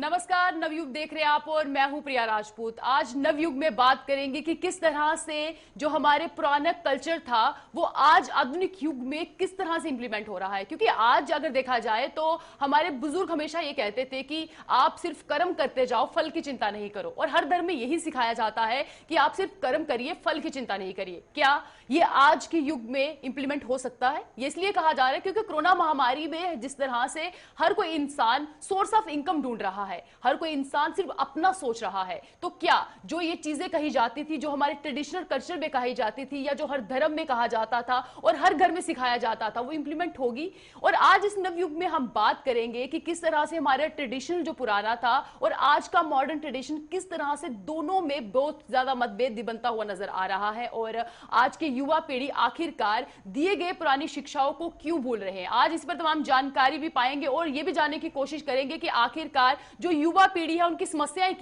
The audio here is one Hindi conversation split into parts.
नमस्कार, नवयुग देख रहे हैं आप और मैं हूं प्रिया राजपूत। आज नवयुग में बात करेंगे कि किस तरह से जो हमारे पुराना कल्चर था वो आज आधुनिक युग में किस तरह से इंप्लीमेंट हो रहा है। क्योंकि आज अगर देखा जाए तो हमारे बुजुर्ग हमेशा ये कहते थे कि आप सिर्फ कर्म करते जाओ, फल की चिंता नहीं करो। और हर धर्म में यही सिखाया जाता है कि आप सिर्फ कर्म करिए, फल की चिंता नहीं करिए। क्या ये आज के युग में इंप्लीमेंट हो सकता है? ये इसलिए कहा जा रहा है क्योंकि कोरोना महामारी में जिस तरह से हर कोई इंसान सोर्स ऑफ इनकम ढूंढ रहा है, हर कोई इंसान सिर्फ अपना सोच रहा है, तो क्या जो ये चीजें कही जाती थी, जो हमारे ट्रेडिशनल कल्चर में कही जाती थी या जो हर धर्म में कहा जाता था और हर घर में सिखाया जाता था, वो इंप्लीमेंट होगी? और आज इस नवयुग में हम बात करेंगे कि किस तरह से हमारा ट्रेडिशनल जो पुराना था और आज का मॉडर्न ट्रेडिशन किस तरह से दोनों में बहुत ज्यादा मतभेद बनता हुआ नजर आ रहा है और आज की युवा पीढ़ी आखिरकार दिए गए पुरानी शिक्षाओं को क्यों भूल रहे हैं। आज इस पर तमाम जानकारी भी पाएंगे और यह भी जानने की कोशिश करेंगे कि आखिरकार जो युवा पीढ़ी है उनकी समस्याएं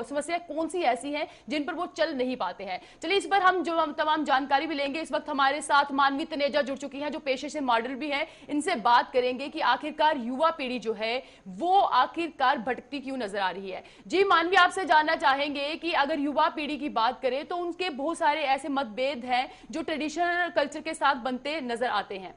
समस्याएं कौन सी ऐसी हैं जिन पर वो चल नहीं पाते हैं। चलिए इस पर हम जो तमाम जानकारी भी लेंगे। इस वक्त हमारे साथ मानवी तनेजा जुड़ चुकी हैं जो पेशे से मॉडल भी हैं। इनसे बात करेंगे कि आखिरकार युवा पीढ़ी जो है वो आखिरकार भटकती क्यों नजर आ रही है। जी मानवी, आपसे जानना चाहेंगे कि अगर युवा पीढ़ी की बात करें तो उनके बहुत सारे ऐसे मतभेद हैं जो ट्रेडिशनल कल्चर के साथ बनते नजर आते हैं,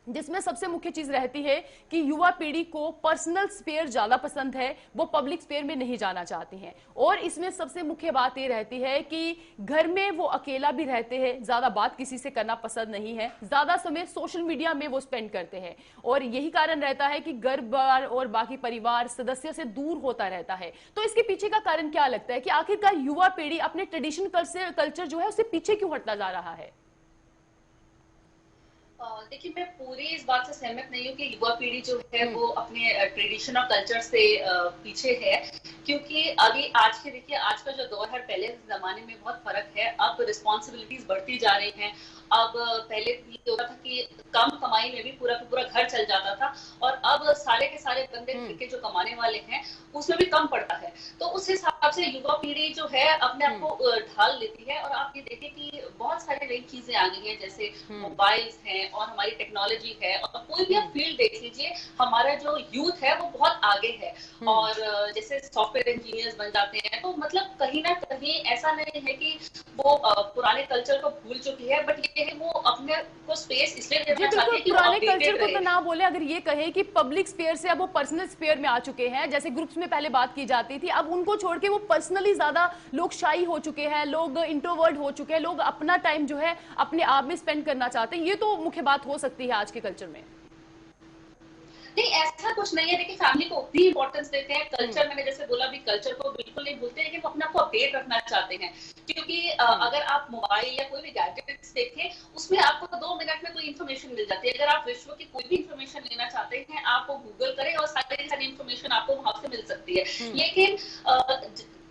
जिसमें सबसे मुख्य चीज रहती है कि युवा पीढ़ी को पर्सनल स्पेयर ज्यादा पसंद है, वो पब्लिक स्पेयर में नहीं जाना चाहती हैं। और इसमें सबसे मुख्य बात ये रहती है कि घर में वो अकेला भी रहते हैं, ज्यादा बात किसी से करना पसंद नहीं है, ज्यादा समय सोशल मीडिया में वो स्पेंड करते हैं और यही कारण रहता है कि घर बार और बाकी परिवार सदस्य से दूर होता रहता है। तो इसके पीछे का कारण क्या लगता है कि आखिरकार युवा पीढ़ी अपने ट्रेडिशनल कल्चर जो है उससे पीछे क्यों हटता जा रहा है? देखिए, मैं पूरी इस बात से सहमत नहीं हूँ कि युवा पीढ़ी जो है वो अपने ट्रेडिशन और कल्चर से पीछे है, क्योंकि अभी आज के देखिए आज का जो दौर है, पहले जमाने में बहुत फर्क है। अब रिस्पॉन्सिबिलिटीज बढ़ती जा रही हैं। अब पहले भी होता था कि कम कमाई में भी पूरा का पूरा घर चल जाता था और अब सारे के सारे बंदे के जो कमाने वाले हैं उसमें भी कम पड़ता है। तो उस हिसाब से युवा पीढ़ी जो है अपने आप को ढाल लेती है। और आप ये देखें कि बहुत सारी नई चीजें आ गई हैं, जैसे मोबाइल्स हैं और हमारी टेक्नोलॉजी है, और कोई भी आप फील्ड देख लीजिए, हमारा जो यूथ है वो बहुत आगे है और जैसे सॉफ्टवेयर इंजीनियर्स बन जाते हैं। तो मतलब कहीं ना कहीं ऐसा नहीं है कि वो पुराने कल्चर को भूल चुकी है, बट ये है वो अपने को स्पेस इसलिए देना चाहती है कि पुराने कल्चर को तो ना बोले, अगर ये कहे कि पब्लिक स्पेयर से अब वो पर्सनल स्पेयर में आ चुके हैं, जैसे ग्रुप्स में पहले बात की जाती थी, अब उनको छोड़ के वो पर्सनली ज्यादा लोग शाई हो चुके हैं, लोग इंट्रोवर्ट हो चुके हैं, लोग अपना टाइम जो है अपने आप में स्पेंड करना चाहते हैं। ये तो मुख्य बात हो सकती है आज के कल्चर में। नहीं, ऐसा कुछ नहीं है। देखिए, फैमिली को उतनी इंपॉर्टेंस देते हैं। कल्चर, मैंने जैसे बोला भी, कल्चर को बिल्कुल नहीं भूलते हैं, लेकिन वो अपने आप को अपडेट रखना चाहते हैं। क्योंकि अगर आप मोबाइल या कोई भी गैजेट्स देखें, उसमें आपको 2 मिनट में कोई इन्फॉर्मेशन मिल जाती है। अगर आप विश्व की कोई भी इन्फॉर्मेशन लेना चाहते हैं, आप वो गूगल करें और सारी इन्फॉर्मेशन आपको वहां से मिल सकती है। लेकिन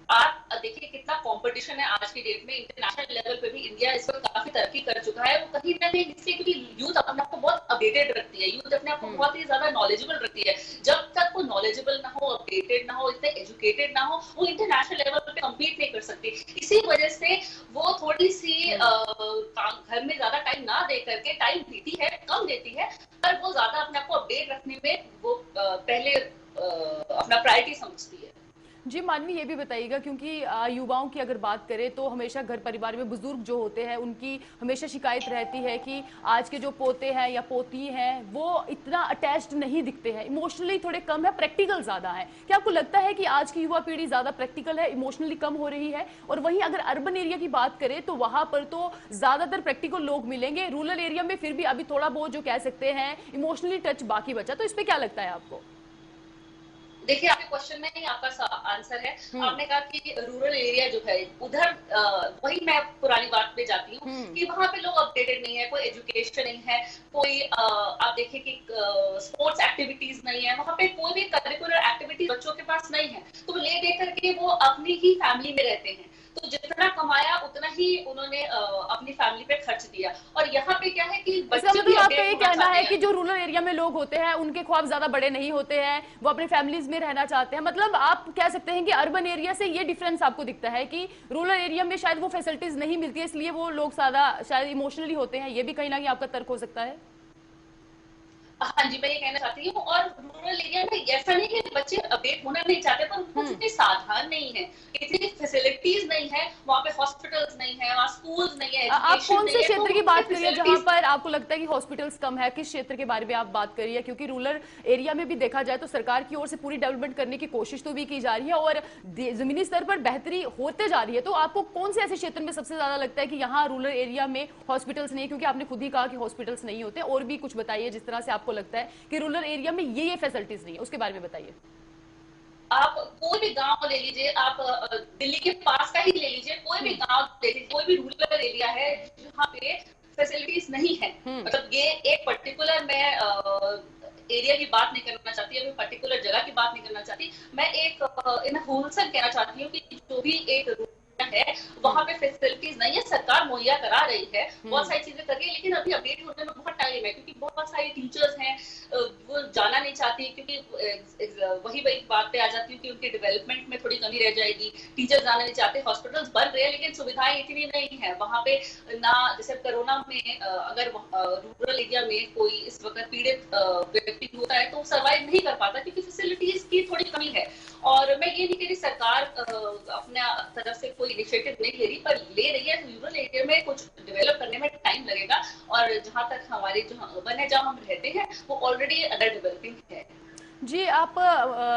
आप देखिए कितना कंपटीशन है आज की डेट में। इंटरनेशनल लेवल पे भी इंडिया इस वक्त काफी तरक्की कर चुका है। वो कहीं ना कहीं इसलिए क्योंकि यूथ अपने आप को बहुत अपडेटेड रखती है, यूथ अपने आप को बहुत ही ज्यादा नॉलेजेबल रखती है। जब तक वो नॉलेजेबल ना हो, अपडेटेड ना हो, इतने एजुकेटेड ना हो, वो इंटरनेशनल लेवल पे कम्पीट नहीं कर सकती। इसी वजह से वो थोड़ी सी घर में ज्यादा टाइम ना दे करके, टाइम देती है, कम देती है, पर वो ज्यादा अपने आप को अपडेट रखने में वो पहले अपना प्रायोरिटी समझती है। जी मानवी, ये भी बताइएगा, क्योंकि युवाओं की अगर बात करें तो हमेशा घर परिवार में बुजुर्ग जो होते हैं उनकी हमेशा शिकायत रहती है कि आज के जो पोते हैं या पोती हैं वो इतना अटैच्ड नहीं दिखते हैं, इमोशनली थोड़े कम है, प्रैक्टिकल ज्यादा है। क्या आपको लगता है कि आज की युवा पीढ़ी ज्यादा प्रैक्टिकल है, इमोशनली कम हो रही है? और वहीं अगर अर्बन एरिया की बात करें तो वहां पर तो ज्यादातर प्रैक्टिकल लोग मिलेंगे, रूरल एरिया में फिर भी अभी थोड़ा बहुत जो कह सकते हैं इमोशनली टच बाकी बचा। तो इस पर क्या लगता है आपको? देखिए, आपके क्वेश्चन में ही आपका आंसर है। आपने कहा कि रूरल एरिया जो है उधर, वही मैं पुरानी बात पे जाती हूँ कि वहां पे लोग अपडेटेड नहीं है, कोई एजुकेशन नहीं है, कोई आप देखिए कि स्पोर्ट्स एक्टिविटीज नहीं है, वहां पे कोई भी करिकुलर एक्टिविटी बच्चों के पास नहीं है। तो ले दे करके वो अपनी ही फैमिली में रहते हैं, तो जितना कमाया उतना ही उन्होंने अपनी फैमिली पे खर्च दिया। और यहाँ पे क्या है कि बच्चे भी आपका ये कहना है कि जो रूरल एरिया में लोग होते हैं उनके ख्वाब ज्यादा बड़े नहीं होते हैं, वो अपने फैमिलीज में रहना चाहते हैं। मतलब आप कह सकते हैं कि अर्बन एरिया से ये डिफरेंस आपको दिखता है कि रूरल एरिया में शायद वो फैसिलिटीज नहीं मिलती है, इसलिए वो लोग ज्यादा शायद इमोशनली होते हैं। ये भी कहीं ना कहीं आपका तर्क हो सकता है? हाँ जी, मैं ये कहना चाहती हूँ। और रूरल एरिया में ऐसा नहीं है कि बच्चे अपडेट होना नहीं चाहते, पर उनको इतने साधन नहीं है, इतनी फैसिलिटीज नहीं है, वहाँ पे हॉस्पिटल्स नहीं है, वहाँ स्कूल्स नहीं है, आप एजुकेशन कौन नहीं से है, तो क्षेत्र की उनके बात करिए जहां फैसिलिटीज। पर आपको लगता है कि हॉस्पिटल्स कम है? किस क्षेत्र के बारे में आप बात करिए? क्योंकि रूरल एरिया में भी देखा जाए तो सरकार की ओर से पूरी डेवलपमेंट करने की कोशिश तो भी की जा रही है और जमीनी स्तर पर बेहतरी होते जा रही है। तो आपको कौन से ऐसे क्षेत्र में सबसे ज्यादा लगता है कि यहाँ रूरल एरिया में हॉस्पिटल्स नहीं है? क्योंकि आपने खुद ही कहा कि हॉस्पिटल्स नहीं होते, और भी कुछ बताइए जिस तरह से आपको लगता है कि रूरल एरिया में ये फैसिलिटीज नहीं है, उसके बारे में बताइए। आप कोई भी गांव ले लीजिए, आप दिल्ली के पास का ही ले लीजिए, कोई भी गांव ले लीजिए, कोई भी रूरल एरिया है जहाँ पे फैसिलिटीज नहीं है। मतलब ये एक पर्टिकुलर, मैं एरिया की बात नहीं करना चाहती, अभी पर्टिकुलर जगह की बात नहीं करना चाहती, मैं एक इन होलसेल कहना चाहती हूँ कि जो भी एक है वहां पे फैसिलिटीज नहीं है। सरकार मुहैया करा रही है, बहुत सारी चीजें कर रही है, लेकिन अभी अपडेट होने में बहुत टाइम है, क्योंकि बहुत सारी टीचर्स हैं वो जाना नहीं चाहती, क्योंकि वही वही बात पे आ जाती है कि उनके डेवलपमेंट में थोड़ी कमी रह जाएगी। टीचर जाना नहीं चाहते, हॉस्पिटल्स बन रहे हैं लेकिन सुविधाएं इतनी नहीं है वहां पे ना। जैसे कोरोना में अगर रूरल एरिया में कोई इस वक्त पीड़ित व्यक्ति होता है तो सर्वाइव नहीं कर पाता, क्योंकि फैसिलिटीज की थोड़ी कमी है। और मैं ये नहीं कह रही सरकार अपने तरफ से कोई इनिशिएटिव नहीं ले रही, पर ले रही है। रूरल एरिया में कुछ डेवलप करने में टाइम लगेगा, और जहां तक हमारे जो अर्बन है जहां हम रहते हैं वो ऑलरेडी अंडर डेवलपिंग है। जी, आप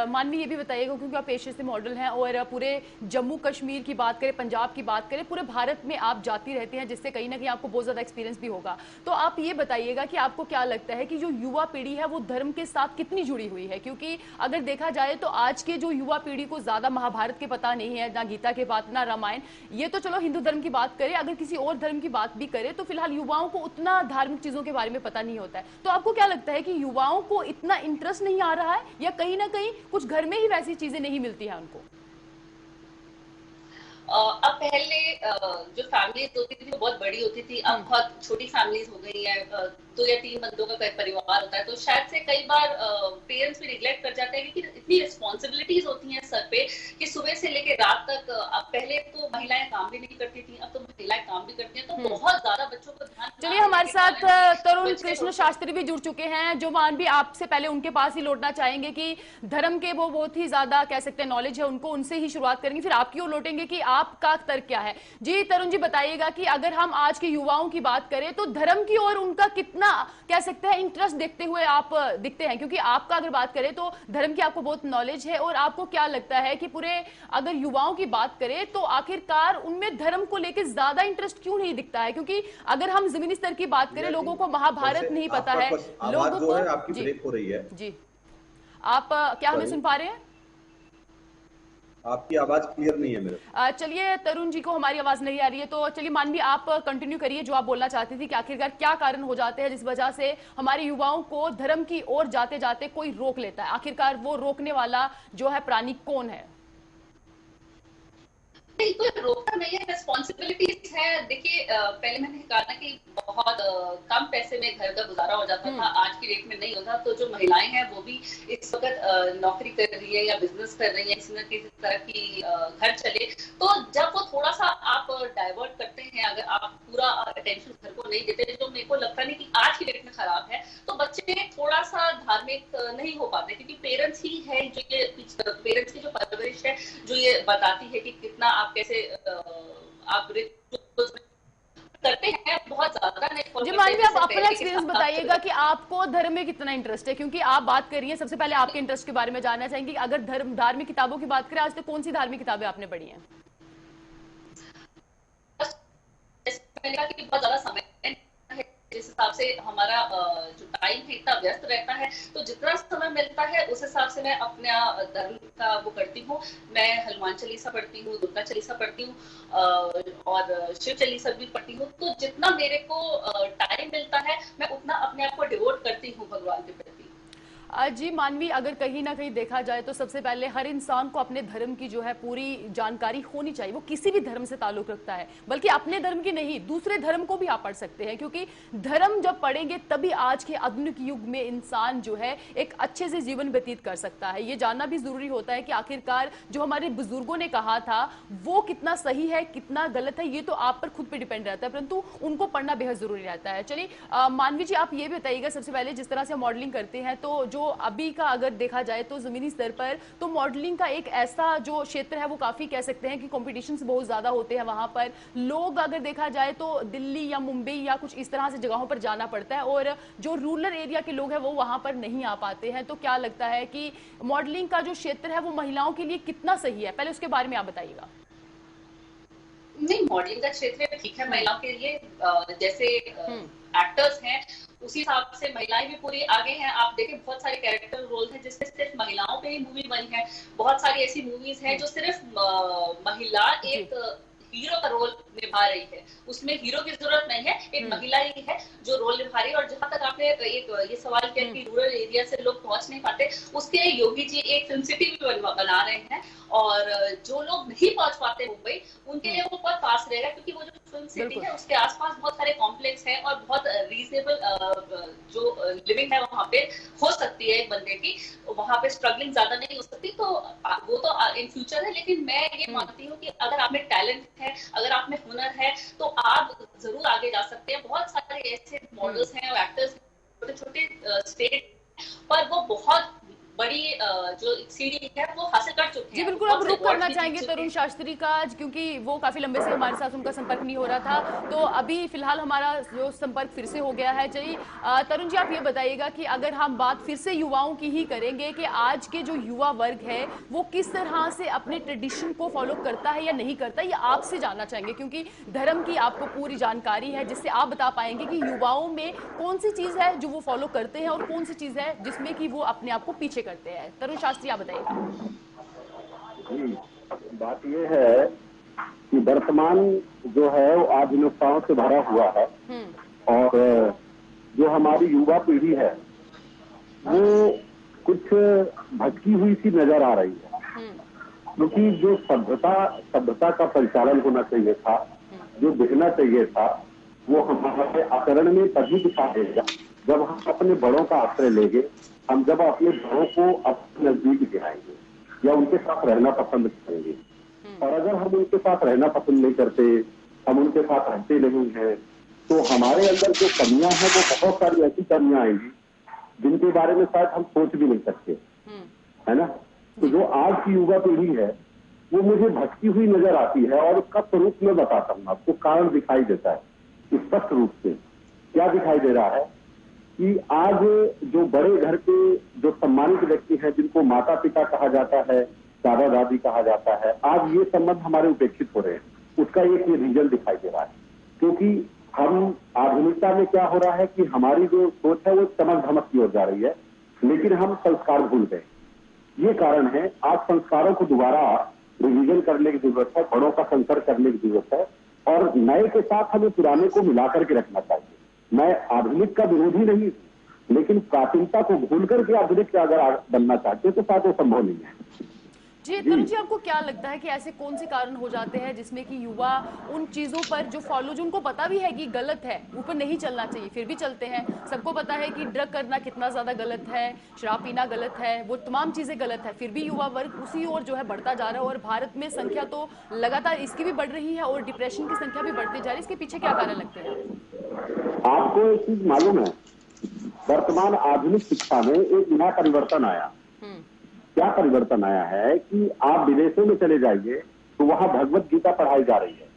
मानवी ये भी बताइएगा, क्योंकि आप पेशे से मॉडल हैं और पूरे जम्मू कश्मीर की बात करें, पंजाब की बात करें, पूरे भारत में आप जाती रहती हैं, जिससे कहीं ना कहीं आपको बहुत ज़्यादा एक्सपीरियंस भी होगा। तो आप ये बताइएगा कि आपको क्या लगता है कि जो युवा पीढ़ी है वो धर्म के साथ कितनी जुड़ी हुई है? क्योंकि अगर देखा जाए तो आज के जो युवा पीढ़ी को ज़्यादा महाभारत के पता नहीं है, ना गीता के बात, ना रामायण। ये तो चलो हिंदू धर्म की बात करें, अगर किसी और धर्म की बात भी करें तो फिलहाल युवाओं को उतना धार्मिक चीज़ों के बारे में पता नहीं होता है। तो आपको क्या लगता है कि युवाओं को इतना इंटरेस्ट नहीं आ रहा है, या कहीं ना कहीं कुछ घर में ही वैसी चीजें नहीं मिलती हैं उनको? अब पहले जो फैमिलीज होती थी वो बहुत बड़ी होती थी, अब बहुत छोटी फैमिलीज हो गई है। 2 या 3 बंदों का परिवार होता है, तो शायद से कई बार पेरेंट्स भी निग्लेक्ट कर जाते हैं, क्योंकि इतनी रिस्पॉन्सिबिलिटीज होती हैं सर पे कि सुबह से लेकर रात तक। अब पहले तो महिलाएं काम भी नहीं करती थी, अब तो महिलाएं काम भी करती हैं, तो बहुत ज्यादा बच्चों को ध्यान। चलिए, हमारे साथ तरुण कृष्ण शास्त्री भी जुड़ चुके हैं, जो मानवी आपसे पहले उनके पास ही लौटना चाहेंगे कि धर्म के वो बहुत ही ज्यादा कह सकते हैं नॉलेज है उनको, उनसे ही शुरुआत करेंगे, फिर आपकी ओर लौटेंगे कि आपका तर्क क्या है। जी तरुण जी, बताइएगा कि अगर हम आज के युवाओं की बात करें तो धर्म की ओर उनका कितना कह सकते हैं इंटरेस्ट देखते हुए आप दिखते हैं? क्योंकि आपका अगर बात करें तो धर्म की आपको बहुत नॉलेज है, और आपको क्या लगता है कि पूरे अगर युवाओं की बात करें तो आखिरकार उनमें धर्म को लेकर ज्यादा इंटरेस्ट क्यों नहीं दिखता है? क्योंकि अगर हम जमीनी स्तर की बात करें, लोगों को महाभारत नहीं पता है, लोगों को। आपकी ब्रेक हो रही है जी, आप क्या हमें सुन पा रहे हैं? आपकी आवाज क्लियर नहीं है मेरे। चलिए, तरुण जी को हमारी आवाज नहीं आ रही है, तो चलिए मानवी आप कंटिन्यू करिए जो आप बोलना चाहती थी कि आखिरकार क्या कारण हो जाते हैं जिस वजह से हमारे युवाओं को धर्म की ओर जाते जाते कोई रोक लेता है? आखिरकार वो रोकने वाला जो है प्राणी कौन है? नहीं, कोई रोकता नहीं है, रिस्पॉन्सिबिलिटीज है। देखिए पहले मैंने कहा ना कि बहुत कम पैसे में घर का गुजारा हो जाता था, आज की डेट में नहीं होता। तो जो महिलाएं हैं वो भी इस वक्त नौकरी कर रही है या बिजनेस कर रही है, किसी न किसी तरह की घर चले। तो जब वो थोड़ा सा आप डाइवर्ट करते हैं, अगर आप पूरा अटेंशन घर को नहीं देते, जो मेरे को लगता नहीं कि आज की डेट में खराब है, तो बच्चे थोड़ा सा धार्मिक नहीं हो पाते, क्योंकि पेरेंट्स ही है जो ये, पेरेंट्स की जो परवरिश है जो ये बताती है कि कितना आप कैसे आप करते हैं, बहुत ज्यादा नहीं। जी मानवी, आप अपना एक्सपीरियंस बताइएगा कि आपको धर्म में कितना इंटरेस्ट है, क्योंकि आप बात कर रही हैं। सबसे पहले आपके इंटरेस्ट के बारे में जानना चाहेंगे। अगर धार्मिक किताबों की बात करें, आज तक कौन सी धार्मिक किताबें आपने पढ़ी हैं? मैंने कहा कि बहुत ज्यादा समय है, जिस हिसाब से हमारा जो टाइम है इतना व्यस्त रहता है, तो जितना समय मिलता है उस हिसाब से मैं अपना धर्म का वो करती हूँ। मैं हनुमान चालीसा पढ़ती हूँ, दुर्गा चालीसा पढ़ती हूँ और शिव चालीसा भी पढ़ती हूँ। तो जितना मेरे को टाइम मिलता है मैं उतना अपने आप को डिवोट करती हूँ भगवान के प्रति। जी मानवी, अगर कहीं ना कहीं देखा जाए तो सबसे पहले हर इंसान को अपने धर्म की जो है पूरी जानकारी होनी चाहिए। वो किसी भी धर्म से ताल्लुक रखता है, बल्कि अपने धर्म की नहीं दूसरे धर्म को भी आप पढ़ सकते हैं, क्योंकि धर्म जब पढ़ेंगे तभी आज के आधुनिक युग में इंसान जो है एक अच्छे से जीवन व्यतीत कर सकता है। ये जानना भी जरूरी होता है कि आखिरकार जो हमारे बुजुर्गों ने कहा था वो कितना सही है कितना गलत है, ये तो आप पर खुद पे डिपेंड रहता है, परंतु उनको पढ़ना बेहद जरूरी रहता है। चलिए मानवी जी, आप ये बताइएगा सबसे पहले, जिस तरह से मॉडलिंग करते हैं तो जो अभी का अगर देखा जाए तो जमीनी स्तर पर तो मॉडलिंग का एक ऐसा जो क्षेत्र है वो काफी कह सकते हैं कि कॉम्पिटिशन्स बहुत ज्यादा होते हैं। वहां पर लोग अगर देखा जाए तो दिल्ली या मुंबई या कुछ इस तरह से जगहों पर जाना पड़ता है, और जो रूरल एरिया के लोग हैं वो वहां पर नहीं आ पाते हैं। तो क्या लगता है कि मॉडलिंग का जो क्षेत्र है वो महिलाओं के लिए कितना सही है, पहले उसके बारे में आप बताइएगा। नहीं, मॉडलिंग का क्षेत्र ठीक है महिलाओं के लिए, जैसे एक्टर्स हैं उसी हिसाब से महिलाएं भी पूरी आगे हैं। आप देखें बहुत सारे कैरेक्टर रोल हैं जिसमें सिर्फ महिलाओं पे ही मूवी बनी है। बहुत सारी ऐसी मूवीज हैं जो सिर्फ महिला एक हीरो का रोल निभा रही है, उसमें हीरो की जरूरत नहीं है, एक महिला ही है जो रोल निभा रही है। और जहां तक आपने एक ये सवाल किया कि रूरल एरिया से लोग पहुंच नहीं पाते, उसके लिए योगी जी एक फिल्म सिटी भी बना रहे हैं, और जो लोग नहीं पहुंच पाते मुंबई उनके लिए वो बहुत पास रहेगा, क्योंकि वो जो फिल्म सिटी है उसके आसपास बहुत सारे कॉम्प्लेक्स हैं और बहुत रीजनेबल जो लिविंग है वहां पे हो सकती है एक बंदे की, वहां पे स्ट्रगलिंग ज्यादा नहीं हो सकती। तो वो तो इन फ्यूचर है, लेकिन मैं ये मानती हूँ कि अगर आप में टैलेंट है, अगर आप में हुनर है तो आप जरूर आगे जा सकते हैं। बहुत सारे ऐसे मॉडल्स हैं और एक्टर्स छोटे छोटे स्टेट पर वो बहुत बड़ी जो सीढ़ी है वो हासिल कर चुके हैं। जी बिल्कुल, अब रुक करना चाहेंगे तरुण शास्त्री का, क्योंकि वो काफी लंबे से हमारे साथ उनका संपर्क नहीं हो रहा था, तो अभी फिलहाल हमारा जो संपर्क फिर से हो गया है। चलिए तरुण जी, आप ये बताइएगा कि अगर हम बात फिर से युवाओं की ही करेंगे कि आज के जो युवा वर्ग है वो किस तरह से अपने ट्रेडिशन को फॉलो करता है या नहीं करता, ये आपसे जानना चाहेंगे, क्योंकि धर्म की आपको पूरी जानकारी है, जिससे आप बता पाएंगे कि युवाओं में कौन सी चीज है जो वो फॉलो करते हैं और कौन सी चीज है जिसमें कि वो अपने आप को पीछे करते हैं। तरुण शास्त्री, आप बताइए। बात यह है कि वर्तमान जो है वो आधुनिकताओं से भरा हुआ है, और जो हमारी युवा पीढ़ी है वो कुछ भटकी हुई सी नजर आ रही है, क्योंकि जो सभ्यता का परिचालन होना चाहिए था, जो दिखना चाहिए था, वो हमारे आचरण में तभी दिखा देगा जब हम अपने बड़ों का आश्रय लेंगे, हम जब अपने बड़ों को अपने नजदीक दिखाएंगे या उनके साथ रहना पसंद करेंगे। और अगर हम उनके साथ रहना पसंद नहीं करते, हम उनके साथ रहते नहीं हैं, तो हमारे अंदर जो कमियां हैं वो बहुत सारी ऐसी कमियां आएंगी जिनके बारे में शायद हम सोच भी नहीं सकते, है ना। तो जो आज की युवा पीढ़ी है वो मुझे भटकी हुई नजर आती है, और उसका स्वरूप मैं बताता हूँ आपको, कारण दिखाई देता है स्पष्ट रूप से। क्या दिखाई दे रहा है कि आज जो बड़े घर के जो सम्मानित व्यक्ति हैं, जिनको माता पिता कहा जाता है, दादा दादी कहा जाता है, आज ये संबंध हमारे उपेक्षित हो रहे हैं। उसका एक ये रीजन दिखाई दे रहा है, क्योंकि हम आधुनिकता में क्या हो रहा है कि हमारी जो सोच है वो चमक धमक की ओर जा रही है, लेकिन हम संस्कार भूल गए। ये कारण है, आज संस्कारों को दोबारा रिवीजन करने की जरूरत है, बड़ों का संकर करने की जरूरत है, और नए के साथ हमें पुराने को मिलाकर के रखना चाहिए। मैं आधुनिक का विरोधी नहीं हूं, लेकिन प्राचीनता को भूल करके आधुनिक से अगर बनना चाहते हैं तो शायद वो संभव नहीं है। जी तरुण जी, आपको क्या लगता है कि ऐसे कौन से कारण हो जाते हैं जिसमें कि युवा उन चीजों पर जो फॉलो, जो उनको पता भी है कि गलत है, ऊपर नहीं चलना चाहिए, फिर भी चलते हैं। सबको पता है कि ड्रग करना कितना ज्यादा गलत है, शराब पीना गलत है, वो तमाम चीजें गलत है, फिर भी युवा वर्ग उसी ओर जो है बढ़ता जा रहा है, और भारत में संख्या तो लगातार इसकी भी बढ़ रही है और डिप्रेशन की संख्या भी बढ़ती जा रही है। इसके पीछे क्या कारण लगते हैं? आपको एक चीज मालूम है, वर्तमान आधुनिक शिक्षा में एक नया परिवर्तन आया। क्या परिवर्तन आया है कि आप विदेशों में चले जाइए तो वहां भगवत गीता पढ़ाई जा रही है,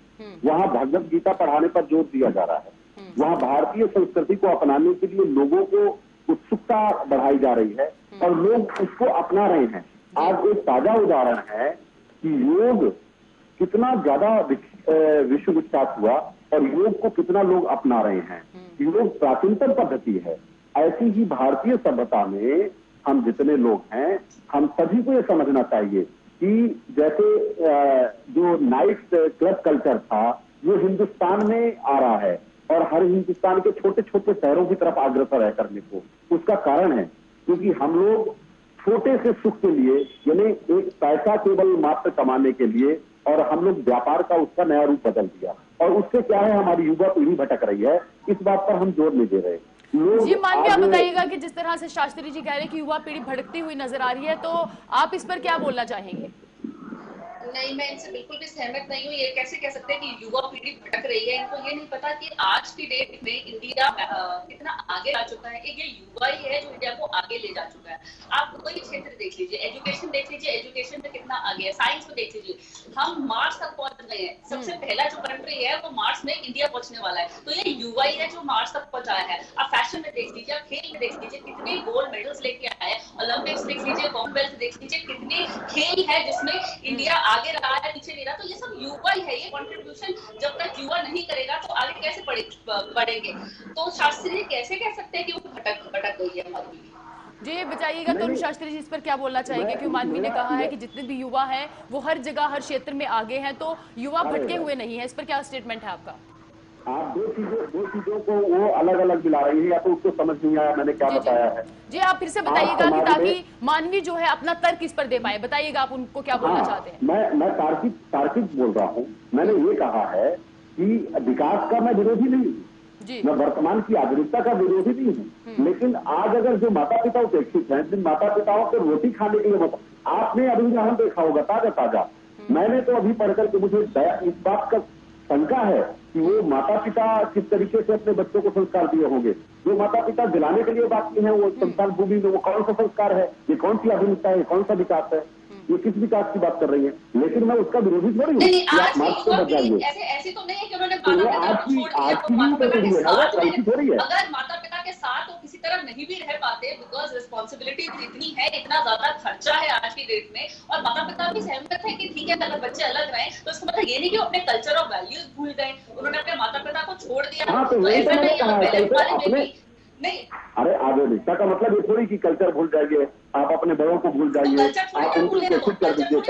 वहां भगवत गीता पढ़ाने पर जोर दिया जा रहा है, वहां भारतीय संस्कृति को अपनाने के लिए लोगों को उत्सुकता बढ़ाई जा रही है, और लोग उसको अपना रहे हैं। आज एक ताजा उदाहरण है कि योग कितना ज्यादा विश्व विख्यात हुआ और योग को कितना लोग अपना रहे हैं। योग प्राचीनतम पद्धति है। ऐसी ही भारतीय सभ्यता में हम जितने लोग हैं, हम सभी को ये समझना चाहिए कि जैसे जो नाइट क्लब कल्चर था वो हिंदुस्तान में आ रहा है, और हर हिंदुस्तान के छोटे छोटे शहरों की तरफ अग्रसर है करने को। उसका कारण है क्योंकि हम लोग छोटे से सुख के लिए, यानी एक पैसा केवल मात्र कमाने के लिए, और हम लोग व्यापार का उसका नया रूप बदल दिया, और उससे क्या है हमारी युवा पीढ़ी भटक रही है। इस बात पर हम जोर नहीं दे रहे। जी मानवी, आप बताइएगा कि जिस तरह से शास्त्री जी कह रहे हैं कि युवा पीढ़ी भटकती हुई नजर आ रही है, तो आप इस पर क्या बोलना चाहेंगे? नहीं, मैं इनसे बिल्कुल भी सहमत नहीं हूँ। ये कैसे कह सकते हैं कि युवा पीढ़ी भटक रही है? इनको ये नहीं पता कि आज की डेट में इंडिया कितना आगे आ चुका है। एक ये युवा ही है जो इंडिया को आगे ले जा चुका है। आप कोई भी क्षेत्र देख लीजिए, एजुकेशन देख लीजिए, एजुकेशन में कितना आगे है, साइंस में देख लीजिए, हम मार्स तक पहुंच गए हैं। सबसे पहला जो कंट्री है वो मार्स में इंडिया पहुंचने वाला है, तो ये युवा ही है जो मार्स तक पहुंचाया है। आप फैशन में देख लीजिए, आप खेल में देख लीजिए, कितने गोल्ड मेडल्स लेके आए हैं, ओलंपिक्स देख लीजिए, कॉमनवेल्थ देख लीजिए, कितने खेल है जिसमें इंडिया आगे रहा है, पीछे नहीं रहा। तो ये सब युवा ही है। ये कंट्रीब्यूशन जब तक युवा नहीं करेगा तो आगे कैसे बढ़ेंगे? तो शास्त्री कैसे कह सकते हैं कि वो भटक गई है हमारी पीढ़ी? जी ये बताइएगा तरुण शास्त्री जी, इस पर क्या बोलना चाहेंगे? क्योंकि मानवी ने कहा है कि जितने भी युवा हैं वो हर जगह हर क्षेत्र में आगे हैं, तो युवा भटके हुए नहीं है। इस पर क्या स्टेटमेंट है आपका? आप दो चीजों को वो अलग अलग मिला रही है, या तो उसको समझ नहीं आया मैंने क्या बताया है। जी आप फिर से बताइएगा कि ताकि मानवी जो है अपना तर्क इस पर दे पाए। बताइएगा आप उनको क्या बोलना चाहते हैं। मैं तार्किक बोल रहा हूँ। मैंने ये कहा है कि विकास का मैं विरोधी नहीं हूँ, मैं वर्तमान की आधुनिकता का विरोधी नहीं हूँ, लेकिन आज अगर जो माता पिता उपेक्षित हैं, जिन माता पिताओं को रोटी खाने के लिए आपने अभी उदाहरण देखा होगा ताजा, मैंने तो अभी पढ़कर के मुझे इस बात का शंका है कि वो माता पिता किस तरीके से अपने बच्चों को संस्कार दिए होंगे। जो माता पिता दिलाने के लिए बात की है वो संतान भूमि में वो कौन सा संस्कार है, ये कौन सी आधुनिकता है, कौन सा विकास है, ये किस विकास की बात कर रही है? लेकिन मैं उसका विरोधी थोड़ी हूँ। ऐसी तो नहीं है कि उन्होंने थोड़ी है। अगर माता पिता के साथ वो किसी तरह नहीं भी रह पाते, बिकॉज रिस्पॉन्सिबिलिटी इतनी है, इतना ज्यादा खर्चा है आज की डेट में, और माता पिता भी सहमत है कि ठीक है अगर बच्चे अलग रहे, तो इसका मतलब ये नहीं कि वो अपने कल्चर और वैल्यूज भूल गए, उन्होंने अपने माता पिता को छोड़ दिया। तो ऐसा नहीं है। नहीं, अरे आधुनिकता का मतलब ये थोड़ी कि कल्चर भूल जाइए, आप अपने बड़ों को भूल जाइए, आप उनको कोशिश कर दीजिए।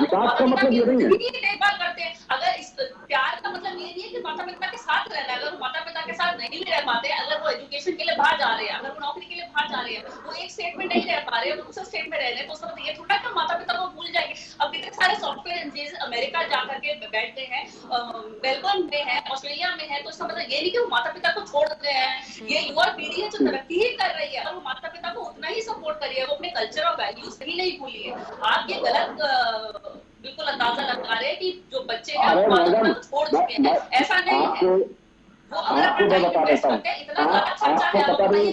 विकास का मतलब ये नहीं है। देखभाल करते हैं। अगर इस प्यार का मतलब ये नहीं है कि माता पिता के साथ रहना है। अगर वो माता पिता के साथ नहीं भी रह पाते, अगर वो एजुकेशन के लिए बाहर जा रहे हैं, अगर वो नौकरी के लिए बाहर जा रहे हैं, वो एक स्टेट में नहीं रह पा रहे हैं, दूसरे स्टेट में रह रहे हैं, तो उसका मतलब ये थोड़ा कि माता पिता को भूल जाएंगे। अब कितने सारे सॉफ्टवेयर इंजीनियर अमेरिका जाकर के बैठ गए हैं, मेलबर्न में है, ऑस्ट्रेलिया में है, तो इसका मतलब ये नहीं कि वो माता पिता को छोड़ गए हैं। ये युवा पीढ़ी है जो तरक्की ही कर रही है, और वो माता पिता को उतना ही सपोर्ट करिए, वो अपने कल्चर और वैल्यूज कहीं नहीं भूली है। आप ये गलत बिल्कुल अंदाजा लगा रहे हैं कि जो बच्चे हैं वो माता पिता को छोड़ चुके हैं, ऐसा नहीं है। वो अगर इतना ज्यादा खर्चा है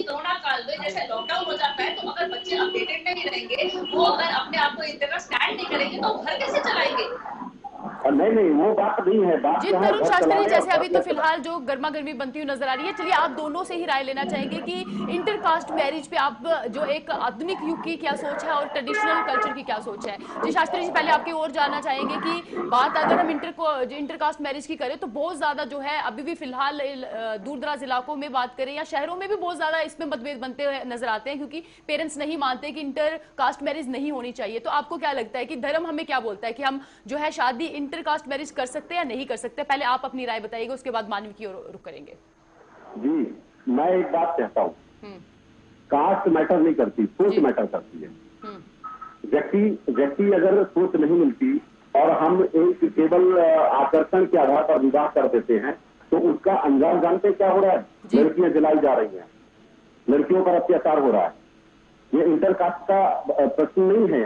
कोरोना काल में जैसे लॉकडाउन हो जाता है, तो अगर बच्चे अपडेटेड नहीं रहेंगे, वो अगर अपने आप को इस तरह स्टैंड नहीं करेंगे, तो घर कैसे चलाएंगे? नहीं वो बात नहीं है। बात जी तरुण शास्त्री, जैसे अभी तो फिलहाल जो गर्मा गर्मी बनती हुई नजर आ रही है, चलिए आप दोनों से ही राय लेना चाहेंगे कि इंटरकास्ट मैरिज पे आप जो एक आधुनिक युग की क्या सोच है और ट्रेडिशनल कल्चर की क्या सोच है। जी शास्त्री जी, पहले आपकी ओर जानना चाहेंगे कि बात अगर हम इंटरकास्ट मैरिज की करें तो बहुत ज्यादा जो है अभी भी फिलहाल दूर दराज इलाकों में बात करें या शहरों में भी बहुत ज्यादा इसमें मतभेद बनते हुए नजर आते हैं, क्योंकि पेरेंट्स नहीं मानते कि इंटरकास्ट मैरिज नहीं होनी चाहिए। तो आपको क्या लगता है कि धर्म हमें क्या बोलता है कि हम जो है शादी इंटरकास्ट मैरिज कर सकते हैं या नहीं कर सकते? पहले आप अपनी राय बताइएगा, उसके बाद मानवी की ओर रुख करेंगे। जी मैं एक बात कहता हूँ, कास्ट मैटर नहीं करती, सोच मैटर करती है। व्यक्ति अगर सोच नहीं मिलती और हम एक केवल आकर्षण के आधार पर विवाह कर देते हैं, तो उसका अंजाम जानते क्या हो रहा है? लड़कियां जलाई जा रही हैं, लड़कियों पर अत्याचार हो रहा है। ये इंटरकास्ट का प्रश्न नहीं है।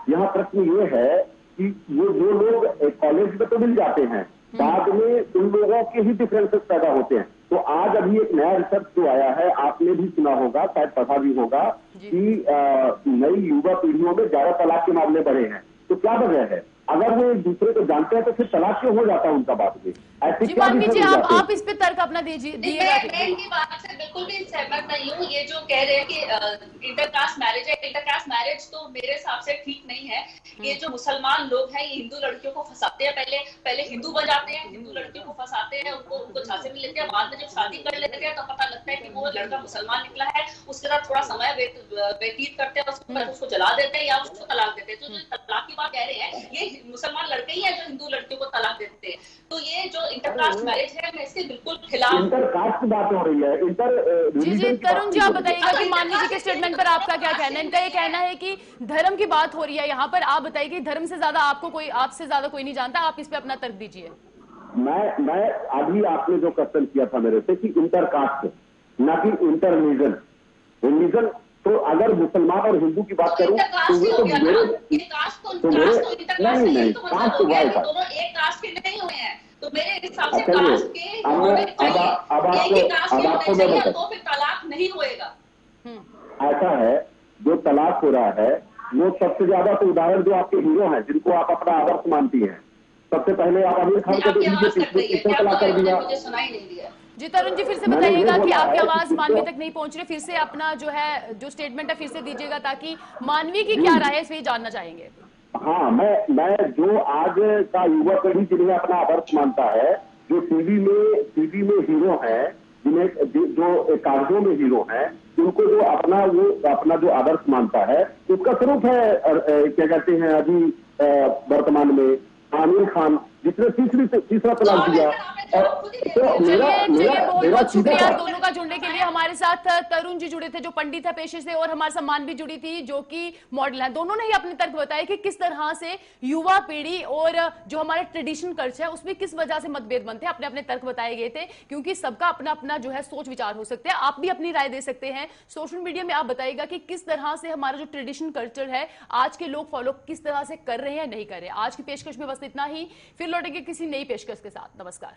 यहाँ प्रश्न ये है कि ये जो लोग कॉलेज में तो मिल जाते हैं, बाद में उन लोगों के ही डिफरेंसेस पैदा होते हैं। तो आज अभी एक नया रिसर्च जो आया है, आपने भी सुना होगा, शायद पता भी होगा कि नई युवा पीढ़ियों में ज्यादा तलाक के मामले बढ़े हैं। तो क्या वजह है? अगर वो एक दूसरे को जानते हैं तो फिर तलाक क्यों हो जाता है उनका बाद में? ऐसे जी मानवी जी, आप इस पे तर्क अपना दीजिए। मैं इनकी बात से बिल्कुल भी सहमत नहीं हूँ। ये जो कह रहे हैं कि इंटरकास्ट मैरिज है, इंटरकास्ट मैरिज तो मेरे हिसाब से ठीक नहीं है। ये जो मुसलमान लोग हैं, ये हिंदू लड़कियों को फंसाते हैं, पहले हिंदू बन जाते हैं, हिंदू लड़कियों को फंसाते हैं, उनको झांसे में लेते हैं, बाद में जब शादी कर लेते हैं तो पता लगता है कि वो लड़का मुसलमान निकला है, उसके साथ थोड़ा समय व्यतीत करते हैं, उसको जला देते हैं या उसको तलाक देते हैं। तो जो तलाक की बात कह रहे हैं, ये मुसलमान लड़के ही हैं जो हिंदू लड़कियों को तलाक देते हैं। तो ये जो इंटरकास्ट मैरिज है मैं इसके बिल्कुल खिलाफ। इंटरकास्ट की बात हो रही है, जी तरुण जी, आप बताइएगा कि मानवी जी के स्टेटमेंट पर आपका क्या कहना है? इनका ये कहना है कि धर्म की बात हो रही है यहाँ पर। आप बताइए कि धर्म से ज्यादा आपसे ज्यादा कोई नहीं जानता, आप इस पे अपना तर्क दीजिए। मैं अभी आपने जो क्वेश्चन किया था मेरे से कि इंटरकास्ट ना कि इंटररिलीजन। रिलीजन तो अगर मुसलमान और हिंदू की बात करूं तो वो तो मेरे नहीं कास्ट वाइज है, दोनों एक कास्ट के नहीं हुए हैं, तो मेरे हिसाब से चलिए कास्ट के होने चाहिए, एक ही कास्ट के होने चाहिए, तो फिर तलाक नहीं होएगा। ऐसा है जो तलाक हो रहा है वो सबसे ज्यादा तो उदाहरण जो आपके हीरो हैं जिनको आप अपना आदर्श मानती हैं, सबसे पहले आप आमिर खान को देख लीजिए, किसने तलाक कर दिया। मुझे सुनाई नहीं दिया। जी तरुण जी, फिर से बताइएगा कि आपकी आवाज मानवी तक नहीं पहुंच रही। फिर से अपना जो स्टेटमेंट है फिर से दीजिएगा, ताकि मानवी की क्या राय है इस पे जानना चाहेंगे। हाँ, मैं जो आज का युवा पीढ़ी जिन्हें अपना आदर्श मानता है, जो टीवी में हीरो हैं, जिन्हें जो कागजों में हीरो हैं, उनको जो अपना जो आदर्श मानता है, उसका स्वरूप है क्या कहते हैं अभी वर्तमान में आमिर खान, जिसने तीसरा तलाक दिया। बहुत शुक्रिया दोनों का जुड़ने के लिए। हमारे साथ तरुण जी जुड़े थे जो पंडित है पेशे से, और हमारे साथ मानवी जुड़ी थी जो कि मॉडल है। दोनों ने ही अपने तर्क बताए कि किस तरह से युवा पीढ़ी और जो हमारा ट्रेडिशनल कल्चर है उसमें किस वजह से मतभेद बनते हैं। अपने अपने तर्क बताए गए थे, क्योंकि सबका अपना अपना जो है सोच विचार हो सकते हैं। आप भी अपनी राय दे सकते हैं सोशल मीडिया में। आप बताइएगा कि किस तरह से हमारा जो ट्रेडिशनल कल्चर है आज के लोग फॉलो किस तरह से कर रहे हैं, नहीं कर रहे। आज की पेशकश में बस इतना ही, फिर लौटेंगे किसी नई पेशकश के साथ। नमस्कार।